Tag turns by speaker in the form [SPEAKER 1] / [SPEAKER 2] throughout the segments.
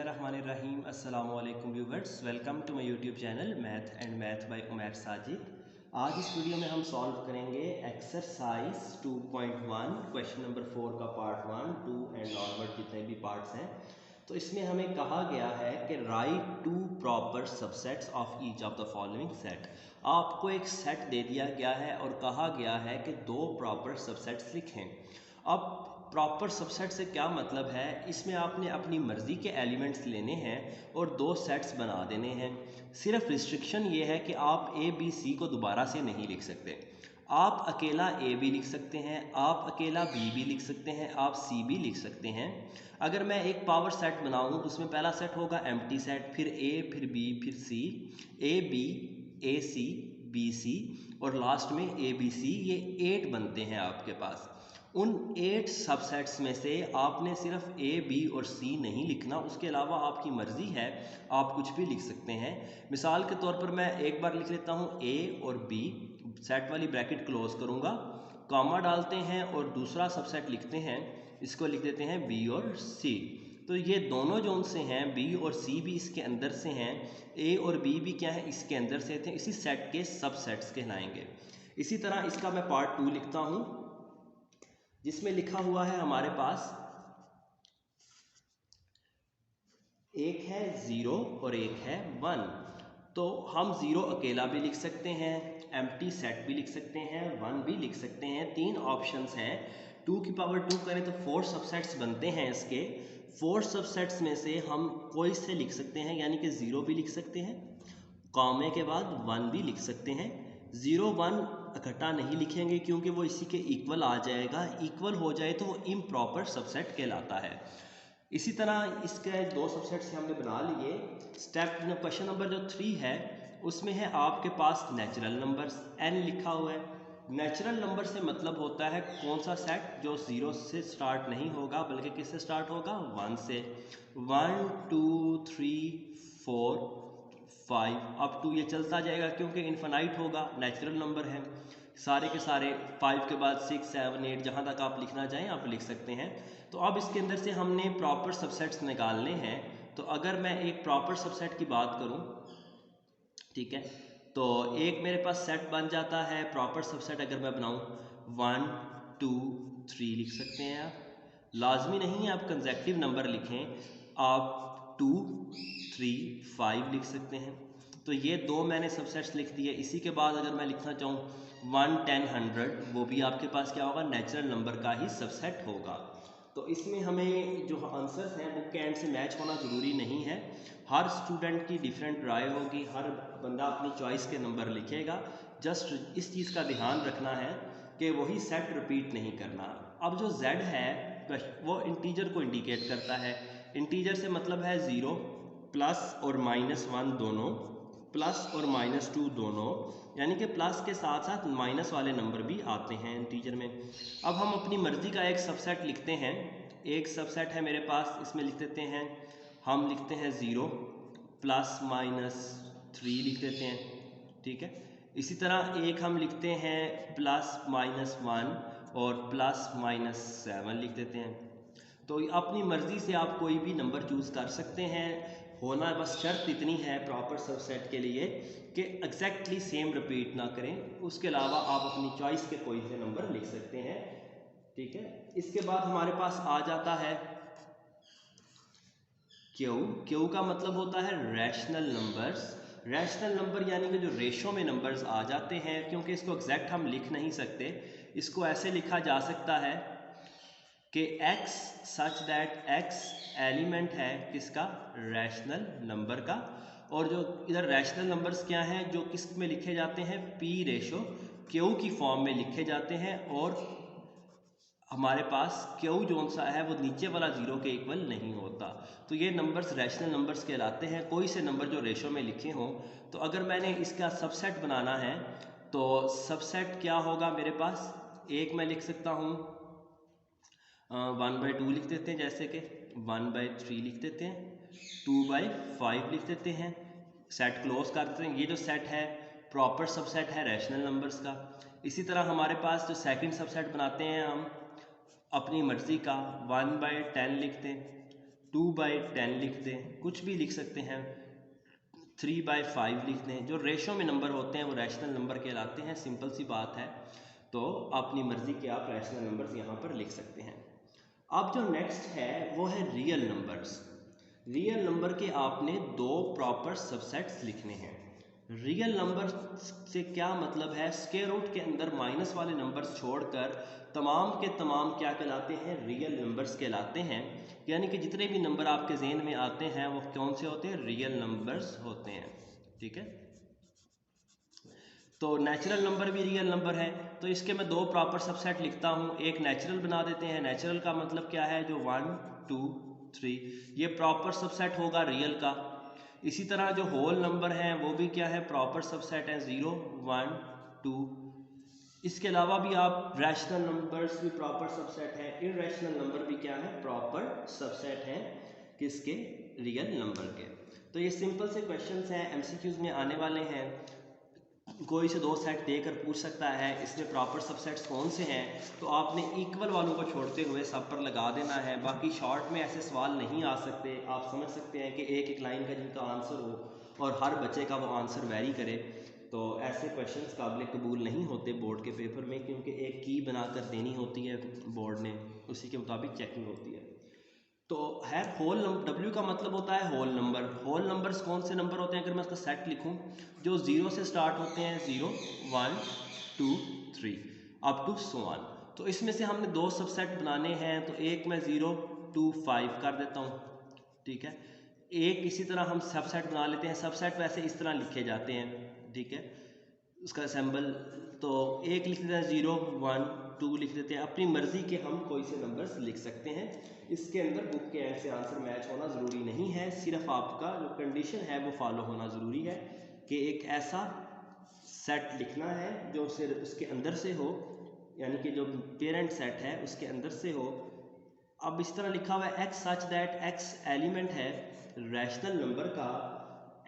[SPEAKER 1] बिस्मिल्लाहिर्रहमानिर्रहीम। अस्सलाम वालेकुम viewers, welcome to my YouTube channel math by Umair Sajid. आज इस वीडियो में हम सॉल्व करेंगे एक्सरसाइज 2.1 क्वेश्चन नंबर 4 का पार्ट 1, 2 एंड ऑनवर्ड जितने भी पार्ट्स हैं। तो इसमें हमें कहा गया है कि write two proper subsets of each of the following set. आपको एक सेट दे दिया गया है और कहा गया है कि दो प्रॉपर सबसेट्स लिखें। अब प्रॉपर सबसेट से क्या मतलब है, इसमें आपने अपनी मर्ज़ी के एलिमेंट्स लेने हैं और दो सेट्स बना देने हैं। सिर्फ रिस्ट्रिक्शन ये है कि आप ए बी सी को दोबारा से नहीं लिख सकते। आप अकेला ए भी लिख सकते हैं, आप अकेला बी भी लिख सकते हैं, आप सी भी लिख सकते हैं। अगर मैं एक पावर सेट बनाऊं तो उसमें पहला सेट होगा एम्प्टी सेट, फिर ए, फिर बी, फिर सी, A B, A C, B C और लास्ट में ए बी सी। ये 8 बनते हैं आपके पास। उन 8 सबसेट्स में से आपने सिर्फ ए बी और सी नहीं लिखना, उसके अलावा आपकी मर्ज़ी है, आप कुछ भी लिख सकते हैं। मिसाल के तौर पर मैं एक बार लिख लेता हूँ ए और बी, सेट वाली ब्रैकेट क्लोज करूँगा, कॉमा डालते हैं और दूसरा सबसेट लिखते हैं, इसको लिख देते हैं बी और सी। तो ये दोनों जो उनसे हैं, बी और सी भी इसके अंदर से हैं, ए और बी भी क्या है, इसके अंदर से थे, इसी सेट के सबसेट्स कहलाएंगे। इसी तरह इसका मैं पार्ट 2 लिखता हूँ जिसमें लिखा हुआ है हमारे पास एक है 0 और एक है 1। तो हम 0 अकेला भी लिख सकते हैं, एम्प्टी सेट भी लिख सकते हैं, 1 भी लिख सकते हैं। 3 ऑप्शंस हैं। 2 की पावर 2 करें तो 4 सबसेट्स बनते हैं इसके। 4 सबसेट्स में से हम कोई से लिख सकते हैं, यानी कि 0 भी लिख सकते हैं, कॉमे के बाद 1 भी लिख सकते हैं। 0 1 इकट्ठा नहीं लिखेंगे क्योंकि वो इसी के इक्वल आ जाएगा, इक्वल हो जाए तो वो इम्प्रॉपर सबसेट कहलाता है। इसी तरह इसके दो सबसेट्स हमने बना लिए। स्टेप क्वेश्चन नंबर जो 3 है उसमें है आपके पास नेचुरल नंबर्स, n लिखा हुआ है। नेचुरल नंबर से मतलब होता है कौन सा सेट जो 0 से स्टार्ट नहीं होगा बल्कि किससे स्टार्ट होगा, 1 से। 1 2 3 4 5 अप टू ये चलता जाएगा क्योंकि इन्फिनाइट होगा, नेचुरल नंबर है सारे के सारे। 5 के बाद 6 7 8 जहाँ तक आप लिखना चाहें आप लिख सकते हैं। तो अब इसके अंदर से हमने प्रॉपर सबसेट्स निकालने हैं। तो अगर मैं एक प्रॉपर सबसेट की बात करूं, ठीक है, तो एक मेरे पास सेट बन जाता है प्रॉपर सबसेट। अगर मैं बनाऊं 1 2 3 लिख सकते हैं आप। लाजमी नहीं है आप कंसेक्टिव नंबर लिखें, आप 2 3 5 लिख सकते हैं। तो ये दो मैंने सबसेट्स लिख दिए। इसी के बाद अगर मैं लिखना चाहूँ 1 10 100, वो भी आपके पास क्या होगा, नेचुरल नंबर का ही सबसेट होगा। तो इसमें हमें जो आंसर्स हैं बुक के एंड से मैच होना ज़रूरी नहीं है। हर स्टूडेंट की डिफरेंट राय होगी, हर बंदा अपनी चॉइस के नंबर लिखेगा। जस्ट इस चीज़ का ध्यान रखना है कि वही सेट रिपीट नहीं करना। अब जो z है वो इंटीजर को इंडिकेट करता है। इंटीजर से मतलब है 0 प्लस और -1 दोनों, प्लस और -2 दोनों, यानी कि प्लस के साथ साथ माइनस वाले नंबर भी आते हैं इंटीजर में। अब हम अपनी मर्ज़ी का एक सबसेट लिखते हैं। एक सबसेट है मेरे पास, इसमें लिख देते हैं, हम लिखते हैं 0 प्लस -3 लिख देते हैं, ठीक है। इसी तरह एक हम लिखते हैं प्लस -1 और प्लस -7 लिख देते हैं। तो अपनी मर्ज़ी से आप कोई भी नंबर चूज़ कर सकते हैं। होना बस शर्त इतनी है प्रॉपर सबसेट के लिए कि एग्जैक्टली सेम रिपीट ना करें, उसके अलावा आप अपनी चॉइस के कोई से नंबर लिख सकते हैं, ठीक है। इसके बाद हमारे पास आ जाता है क्यू। क्यू का मतलब होता है रैशनल नंबर्स। रैशनल नंबर यानी कि जो रेशो में नंबर्स आ जाते हैं, क्योंकि इसको एग्जैक्ट हम लिख नहीं सकते, इसको ऐसे लिखा जा सकता है कि x such that x element है किसका, रैशनल नंबर का। और जो इधर रैशनल नंबर्स क्या हैं जो किस में लिखे जाते हैं, p रेशो क्यू की फॉर्म में लिखे जाते हैं। और हमारे पास क्यू जोन सा है वो नीचे वाला 0 के इक्वल नहीं होता। तो ये नंबर्स रैशनल नंबर्स कहलाते हैं, कोई से नंबर जो रेशो में लिखे हों। तो अगर मैंने इसका सबसेट बनाना है तो सबसेट क्या होगा मेरे पास, एक मैं लिख सकता हूँ 1/2 लिख देते हैं, जैसे कि 1/3 लिख देते हैं, 2/5 लिख देते हैं, सेट क्लोज कर देते हैं। ये जो सेट है प्रॉपर सबसेट है रैशनल नंबर्स का। इसी तरह हमारे पास जो सेकंड सबसेट बनाते हैं हम अपनी मर्ज़ी का, 1/10 लिखते हैं, 2/10 लिख दें, कुछ भी लिख सकते हैं, 3/5 लिख दें। जो रेशो में नंबर होते हैं वो रैशनल नंबर कहलाते हैं, सिंपल सी बात है। तो अपनी मर्ज़ी के आप रैशनल नंबर्स यहाँ पर लिख सकते हैं। अब जो नेक्स्ट है वो है रियल नंबर्स। रियल नंबर के आपने दो प्रॉपर सबसेट्स लिखने हैं। रियल नंबर से क्या मतलब है, स्क्वायर रूट के अंदर माइनस वाले नंबर्स छोड़कर तमाम के तमाम क्या कहलाते हैं, रियल नंबर्स कहलाते हैं। यानी कि जितने भी नंबर आपके जहन में आते हैं वो कौन से होते हैं, रियल नंबर्स होते हैं। ठीक है, तो नेचुरल नंबर भी रियल नंबर है, तो इसके मैं दो प्रॉपर सबसेट लिखता हूँ। एक नेचुरल बना देते हैं। नेचुरल का मतलब क्या है, जो 1 2 3 ये प्रॉपर सबसेट होगा रियल का। इसी तरह जो होल नंबर हैं वो भी क्या है, प्रॉपर सबसेट है, 0 1 2। इसके अलावा भी आप रैशनल नंबर्स भी प्रॉपर सबसेट है, इररेशनल नंबर भी क्या है, प्रॉपर सबसेट हैं किसके, रियल नंबर के। तो ये सिंपल से क्वेश्चंस हैं, एमसीक्यूज में आने वाले हैं। कोई से दो सेट देकर पूछ सकता है इसमें प्रॉपर सबसेट्स कौन से हैं, तो आपने इक्वल वालों को छोड़ते हुए सब पर लगा देना है। बाकी शॉर्ट में ऐसे सवाल नहीं आ सकते। आप समझ सकते हैं कि एक एक लाइन का जिनका आंसर हो और हर बच्चे का वो आंसर वेरी करे, तो ऐसे क्वेश्चंस काबिल कबूल नहीं होते बोर्ड के पेपर में, क्योंकि एक की बनाकर देनी होती है बोर्ड ने, उसी के मुताबिक चेकिंग होती है। तो है होल नंबर, W का मतलब होता है होल नंबर। होल नंबर्स कौन से नंबर होते हैं, अगर मैं इसका सेट लिखूं, जो 0 से स्टार्ट होते हैं, 0 1 2 3 अप टू सो ऑन। तो इसमें से हमने दो सबसेट बनाने हैं, तो एक मैं 0 2 5 कर देता हूँ। ठीक है, एक इसी तरह हम सबसेट बना लेते हैं। सबसेट वैसे इस तरह लिखे जाते हैं, ठीक है, उसका सिंबल। तो एक लिख देते हैं 0 1 2 लिख देते हैं। अपनी मर्जी के हम कोई से नंबर्स लिख सकते हैं। इसके अंदर बुक के एंड से आंसर मैच होना ज़रूरी नहीं है, सिर्फ आपका जो कंडीशन है वो फॉलो होना ज़रूरी है कि एक ऐसा सेट लिखना है जो सिर्फ उसके अंदर से हो, यानी कि जो पेरेंट सेट है उसके अंदर से हो। अब इस तरह लिखा हुआ है x such that x element है रैशनल नंबर का,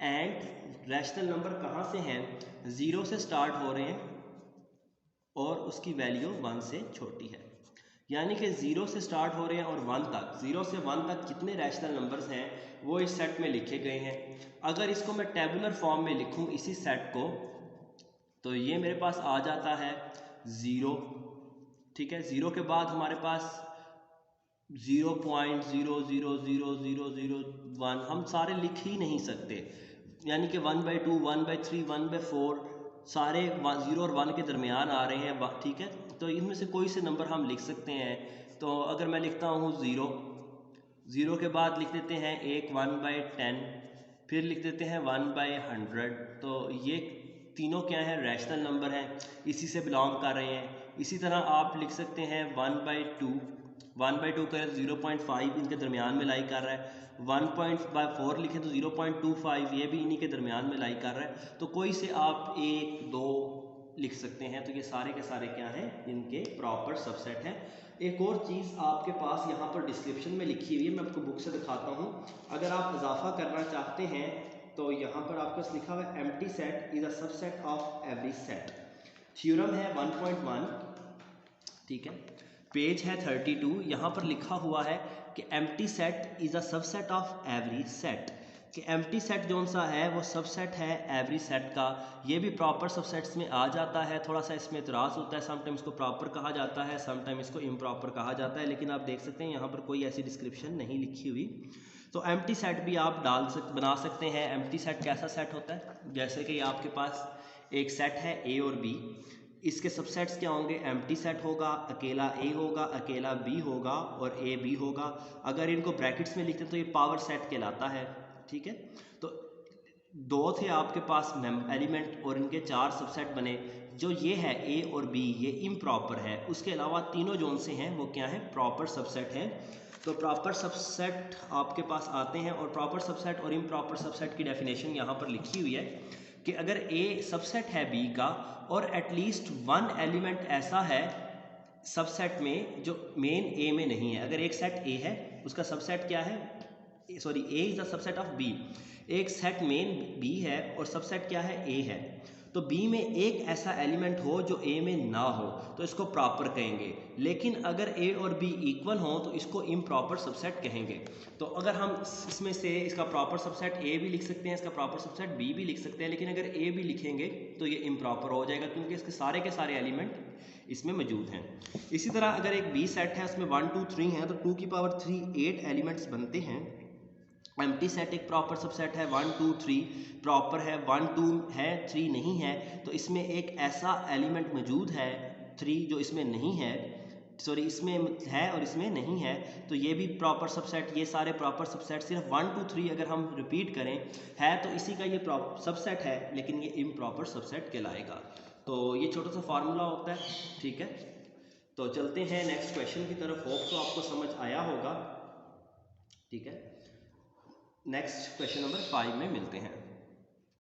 [SPEAKER 1] एंड रैशनल नंबर कहाँ से हैं, 0 से स्टार्ट हो रहे हैं और उसकी वैल्यू 1 से छोटी है। यानी कि 0 से स्टार्ट हो रहे हैं और 1 तक, 0 से 1 तक जितने रैशनल नंबर्स हैं वो इस सेट में लिखे गए हैं। अगर इसको मैं टेबुलर फॉर्म में लिखूं इसी सेट को, तो ये मेरे पास आ जाता है 0। ठीक है, 0 के बाद हमारे पास 0.0000001 हम सारे लिख ही नहीं सकते। यानी कि 1/2 1/3 1/4 सारे 0 और 1 के दरमियान आ रहे हैं। ठीक है, तो इनमें से कोई से नंबर हम लिख सकते हैं। तो अगर मैं लिखता हूँ 0 के बाद लिख देते हैं एक 1/10, फिर लिख देते हैं 1/100। तो ये तीनों क्या हैं, रैशनल नंबर हैं, इसी से बिलोंग कर रहे हैं। इसी तरह आप लिख सकते हैं 1/2 करें तो 0.5 इनके दरमियान में लाई कर रहा है। 1/4 लिखें तो 0.25 ये भी इन्हीं के दरमियान में लाई कर रहा है। तो कोई से आप 1 2 लिख सकते हैं। तो ये सारे के सारे क्या हैं, इनके प्रॉपर सबसेट हैं। एक और चीज़ आपके पास यहाँ पर डिस्क्रिप्शन में लिखी हुई है, मैं आपको बुक से दिखाता हूँ। अगर आप इजाफा करना चाहते हैं तो यहाँ पर आपके पास लिखा हुआ है empty set is a subset of every set. Theorem है 1.1, ठीक है, पेज है 32। यहाँ पर लिखा हुआ है कि empty set is a subset of every set, कि एम्प्टी सेट जौन सा है वो सबसेट है एवरी सेट का। ये भी प्रॉपर सबसेट्स में आ जाता है। थोड़ा सा इसमें इतराज़ होता है, समटाइम इसको प्रॉपर कहा जाता है, समटाइम इसको इम्प्रॉपर कहा जाता है, लेकिन आप देख सकते हैं यहाँ पर कोई ऐसी डिस्क्रिप्शन नहीं लिखी हुई। तो एम्प्टी सेट भी आप बना सकते हैं। एम्प्टी सेट कैसा सेट होता है, जैसे कि आपके पास एक सेट है ए और बी, इसके सबसेट्स क्या होंगे, एम्प्टी सेट होगा, अकेला ए होगा, अकेला बी होगा और ए बी होगा। अगर इनको ब्रैकेट्स में लिखते हैं तो ये पावर सेट कहलाता है। ठीक है, तो दो थे आपके पास एलिमेंट और इनके 4 सबसेट बने। जो ये है ए और बी ये इम्प्रॉपर है, उसके अलावा तीनों जोन से हैं वो क्या है, प्रॉपर सबसेट हैं। तो प्रॉपर सबसेट आपके पास आते हैं, और प्रॉपर सबसेट और इम्प्रॉपर सबसेट की डेफिनेशन यहाँ पर लिखी हुई है कि अगर ए सबसेट है बी का और एटलीस्ट 1 एलिमेंट ऐसा है सबसेट में जो मेन ए में नहीं है। अगर एक सेट ए है उसका सबसेट क्या है, sorry A is the subset of B. एक सेट मेन बी है और सबसेट क्या है, ए है। तो बी में एक ऐसा एलिमेंट हो जो ए में ना हो तो इसको प्रॉपर कहेंगे, लेकिन अगर ए और बी इक्वल हो तो इसको इम्प्रॉपर सबसेट कहेंगे। तो अगर हम इसमें से इसका प्रॉपर सबसेट ए भी लिख सकते हैं, इसका प्रॉपर सबसेट बी भी लिख सकते हैं, लेकिन अगर ए भी लिखेंगे तो ये इम्प्रॉपर हो जाएगा क्योंकि इसके सारे के सारे एलिमेंट इसमें मौजूद हैं। इसी तरह अगर एक बी सेट है उसमें 1 2 3 है तो 2 की पावर 3 8 एलिमेंट्स बनते हैं। एम्प्टी सेट एक प्रॉपर सबसेट है, 1 2 3 प्रॉपर है, 1 2 है 3 नहीं है, तो इसमें एक ऐसा एलिमेंट मौजूद है 3 जो इसमें नहीं है, सॉरी इसमें है और इसमें नहीं है, तो ये भी प्रॉपर सबसेट, ये सारे प्रॉपर सबसेट सिर्फ 1 2 3 अगर हम रिपीट करें है तो इसी का ये सबसेट है, लेकिन ये इम्प्रॉपर सबसेट कहलाएगा। तो ये छोटा सा फार्मूला होता है, ठीक है। तो चलते हैं नेक्स्ट क्वेश्चन की तरफ, होप तो आपको समझ आया होगा, ठीक है। नेक्स्ट क्वेश्चन नंबर 5 में मिलते हैं।